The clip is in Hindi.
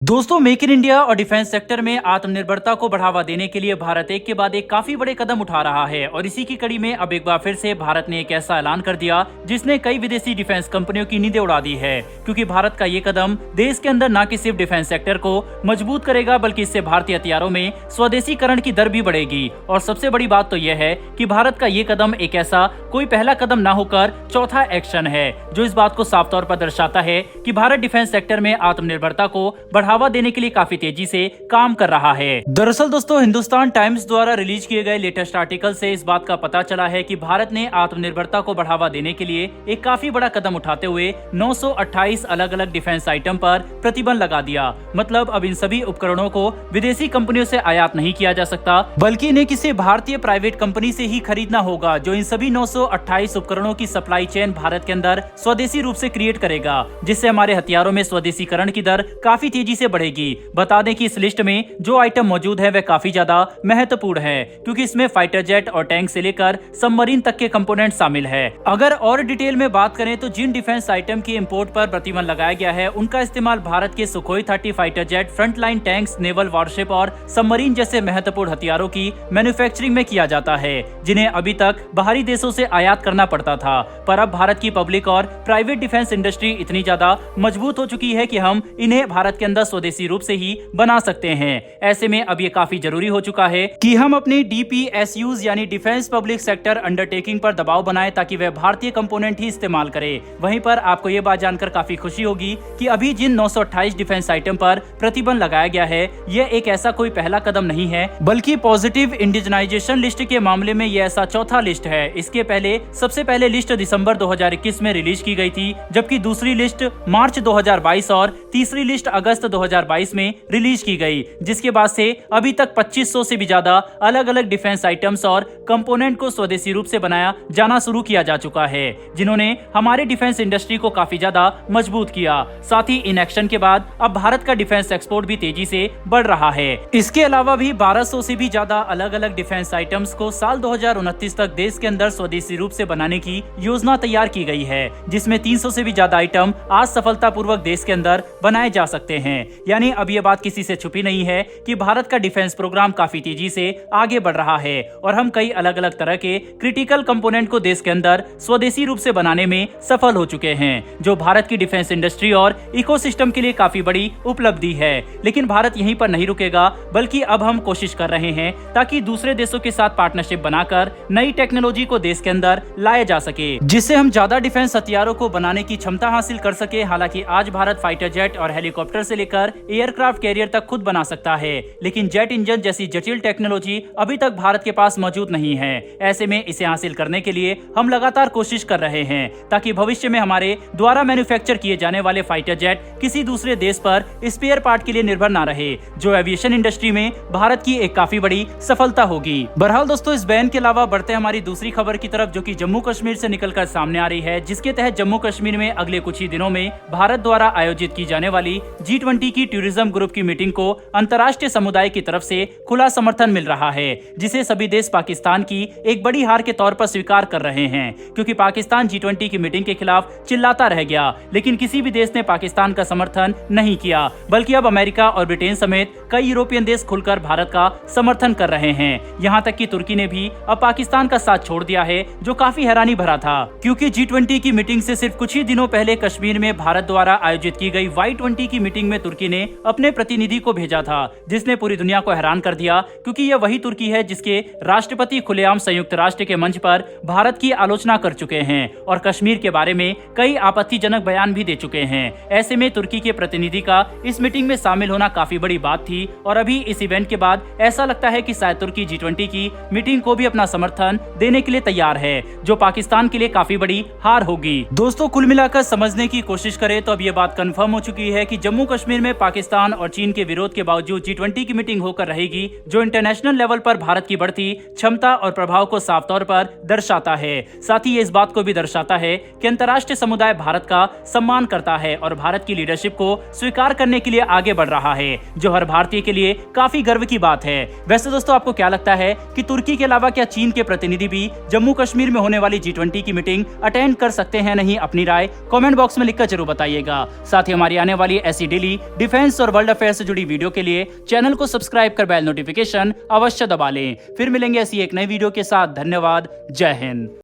दोस्तों, मेक इन इंडिया और डिफेंस सेक्टर में आत्मनिर्भरता को बढ़ावा देने के लिए भारत एक के बाद एक काफी बड़े कदम उठा रहा है और इसी की कड़ी में अब एक बार फिर से भारत ने एक ऐसा ऐलान कर दिया जिसने कई विदेशी डिफेंस कंपनियों की नींदें उड़ा दी है। क्योंकि भारत का ये कदम देश के अंदर न कि सिर्फ डिफेंस सेक्टर को मजबूत करेगा बल्कि इससे भारतीय हथियारों में स्वदेशीकरण की दर भी बढ़ेगी। और सबसे बड़ी बात तो यह है कि भारत का ये कदम एक ऐसा कोई पहला कदम न होकर चौथा एक्शन है, जो इस बात को साफ तौर पर दर्शाता है कि भारत डिफेंस सेक्टर में आत्मनिर्भरता को बढ़ावा देने के लिए काफी तेजी से काम कर रहा है। दरअसल दोस्तों, हिंदुस्तान टाइम्स द्वारा रिलीज किए गए लेटेस्ट आर्टिकल से इस बात का पता चला है कि भारत ने आत्मनिर्भरता को बढ़ावा देने के लिए एक काफी बड़ा कदम उठाते हुए 928 अलग अलग डिफेंस आइटम पर प्रतिबंध लगा दिया। मतलब अब इन सभी उपकरणों को विदेशी कंपनियों से आयात नहीं किया जा सकता, बल्कि इन्हें किसी भारतीय प्राइवेट कंपनी से ही खरीदना होगा, जो इन सभी 928 उपकरणों की सप्लाई चेन भारत के अंदर स्वदेशी रूप से क्रिएट करेगा, जिससे हमारे हथियारों में स्वदेशीकरण की दर काफी तेजी से बढ़ेगी। बता दें कि इस लिस्ट में जो आइटम मौजूद है वह काफी ज्यादा महत्वपूर्ण है, क्योंकि इसमें फाइटर जेट और टैंक से लेकर सबमरीन तक के कंपोनेंट शामिल है। अगर और डिटेल में बात करें तो जिन डिफेंस आइटम की इंपोर्ट पर प्रतिबंध लगाया गया है उनका इस्तेमाल भारत के Sukhoi 30 fighter jet, frontline tanks, naval worship और सबमरीन जैसे महत्वपूर्ण हथियारों की मैन्युफैक्चरिंग में किया जाता है, जिन्हें अभी तक बाहरी देशों से आयात करना पड़ता था। पर अब भारत की पब्लिक और प्राइवेट डिफेंस इंडस्ट्री इतनी ज्यादा मजबूत हो चुकी है कि हम इन्हें भारत के अंदर स्वदेशी रूप से ही बना सकते हैं। ऐसे में अब ये काफी जरूरी हो चुका है कि हम अपनी DPSUs यानी डिफेंस पब्लिक सेक्टर अंडरटेकिंग पर दबाव बनाएं, ताकि वह भारतीय कंपोनेंट ही इस्तेमाल करे। वहीं पर आपको ये बात जानकर काफी खुशी होगी कि अभी जिन 928 डिफेंस आइटम पर प्रतिबंध लगाया गया है, यह एक ऐसा कोई पहला कदम नहीं है, बल्कि पॉजिटिव इंडिजनाइजेशन लिस्ट के मामले में यह ऐसा चौथा लिस्ट है। इसके पहले सबसे पहले लिस्ट दिसंबर 2021 में रिलीज की गई थी, जबकि दूसरी लिस्ट मार्च 2022 और तीसरी लिस्ट अगस्त 2022 में रिलीज की गई, जिसके बाद से अभी तक 2500 से भी ज्यादा अलग अलग डिफेंस आइटम्स और कंपोनेंट को स्वदेशी रूप से बनाया जाना शुरू किया जा चुका है, जिन्होंने हमारे डिफेंस इंडस्ट्री को काफी ज्यादा मजबूत किया। साथ ही इन एक्शन के बाद अब भारत का डिफेंस एक्सपोर्ट भी तेजी से बढ़ रहा है। इसके अलावा भी 1200 से भी ज्यादा अलग अलग डिफेंस आइटम्स को साल 2029 तक देश के अंदर स्वदेशी रूप से बनाने की योजना तैयार की गई है, जिसमें 300 से भी ज्यादा आइटम आज सफलतापूर्वक देश के अंदर बनाए जा सकते हैं। यानी अब ये बात किसी से छुपी नहीं है कि भारत का डिफेंस प्रोग्राम काफी तेजी से आगे बढ़ रहा है और हम कई अलग अलग तरह के क्रिटिकल कंपोनेंट को देश के अंदर स्वदेशी रूप से बनाने में सफल हो चुके हैं, जो भारत की डिफेंस इंडस्ट्री और इकोसिस्टम के लिए काफी बड़ी उपलब्धि है। लेकिन भारत यहीं पर नहीं रुकेगा, बल्कि अब हम कोशिश कर रहे हैं ताकि दूसरे देशों के साथ पार्टनरशिप बनाकर नई टेक्नोलॉजी को देश के अंदर लाया जा सके, जिससे हम ज्यादा डिफेंस हथियारों को बनाने की क्षमता हासिल कर सके। हालांकि आज भारत फाइटर जेट और हेलीकॉप्टर से लेकर एयरक्राफ्ट कैरियर तक खुद बना सकता है, लेकिन जेट इंजन जैसी जटिल टेक्नोलॉजी अभी तक भारत के पास मौजूद नहीं है। ऐसे में इसे हासिल करने के लिए हम लगातार कोशिश कर रहे हैं, ताकि भविष्य में हमारे द्वारा मैन्युफैक्चर किए जाने वाले फाइटर जेट किसी दूसरे देश पर स्पेयर पार्ट के लिए निर्भर ना रहे, जो एविएशन इंडस्ट्री में भारत की एक काफी बड़ी सफलता होगी। बहरहाल दोस्तों, इस बैन के अलावा बढ़ते हमारी दूसरी खबर की तरफ, जो कि जम्मू कश्मीर से निकलकर सामने आ रही है, जिसके तहत जम्मू कश्मीर में अगले कुछ ही दिनों में भारत द्वारा आयोजित की जाने वाली G20 की टूरिज्म ग्रुप की मीटिंग को अंतर्राष्ट्रीय समुदाय की तरफ से खुला समर्थन मिल रहा है, जिसे सभी देश पाकिस्तान की एक बड़ी हार के तौर पर स्वीकार कर रहे हैं। क्योंकि पाकिस्तान G20 की मीटिंग के खिलाफ चिल्लाता रह गया, लेकिन किसी भी देश ने पाकिस्तान का समर्थन नहीं किया, बल्कि अब अमेरिका और ब्रिटेन समेत कई यूरोपियन देश खुलकर भारत का समर्थन कर रहे हैं। यहाँ तक कि तुर्की ने भी अब पाकिस्तान का साथ छोड़ दिया है, जो काफी हैरानी भरा था, क्योंकि G20 की मीटिंग से सिर्फ कुछ ही दिनों पहले कश्मीर में भारत द्वारा आयोजित की गई Y20 की मीटिंग में तुर्की ने अपने प्रतिनिधि को भेजा था, जिसने पूरी दुनिया को हैरान कर दिया, क्योंकि यह वही तुर्की है जिसके राष्ट्रपति खुलेआम संयुक्त राष्ट्र के मंच पर भारत की आलोचना कर चुके हैं और कश्मीर के बारे में कई आपत्तिजनक बयान भी दे चुके हैं। ऐसे में तुर्की के प्रतिनिधि का इस मीटिंग में शामिल होना काफी बड़ी बात थी और अभी इस इवेंट के बाद ऐसा लगता है कि शायद तुर्की G20 की मीटिंग को भी अपना समर्थन देने के लिए तैयार है, जो पाकिस्तान के लिए काफी बड़ी हार होगी। दोस्तों, कुल मिलाकर समझने की कोशिश करें तो अब ये बात कंफर्म हो चुकी है कि जम्मू कश्मीर में पाकिस्तान और चीन के विरोध के बावजूद G20 की मीटिंग होकर रहेगी, जो इंटरनेशनल लेवल पर भारत की बढ़ती क्षमता और प्रभाव को साफ तौर पर दर्शाता है। साथ ही ये इस बात को भी दर्शाता है कि अंतर्राष्ट्रीय समुदाय भारत का सम्मान करता है और भारत की लीडरशिप को स्वीकार करने के लिए आगे बढ़ रहा है, जो हर भारतीय के लिए काफी गर्व की बात है। वैसे दोस्तों, आपको क्या लगता है कि तुर्की के अलावा क्या चीन के प्रतिनिधि भी जम्मू कश्मीर में होने वाली G20 की मीटिंग अटेंड कर सकते हैं? नहीं, अपनी राय कमेंट बॉक्स में लिखकर जरूर बताइएगा। साथ ही हमारी आने वाली ऐसी डेली डिफेंस और वर्ल्ड अफेयर से जुड़ी वीडियो के लिए चैनल को सब्सक्राइब कर बेल नोटिफिकेशन अवश्य दबा लें। फिर मिलेंगे ऐसी एक नई वीडियो के साथ। धन्यवाद। जय हिंद।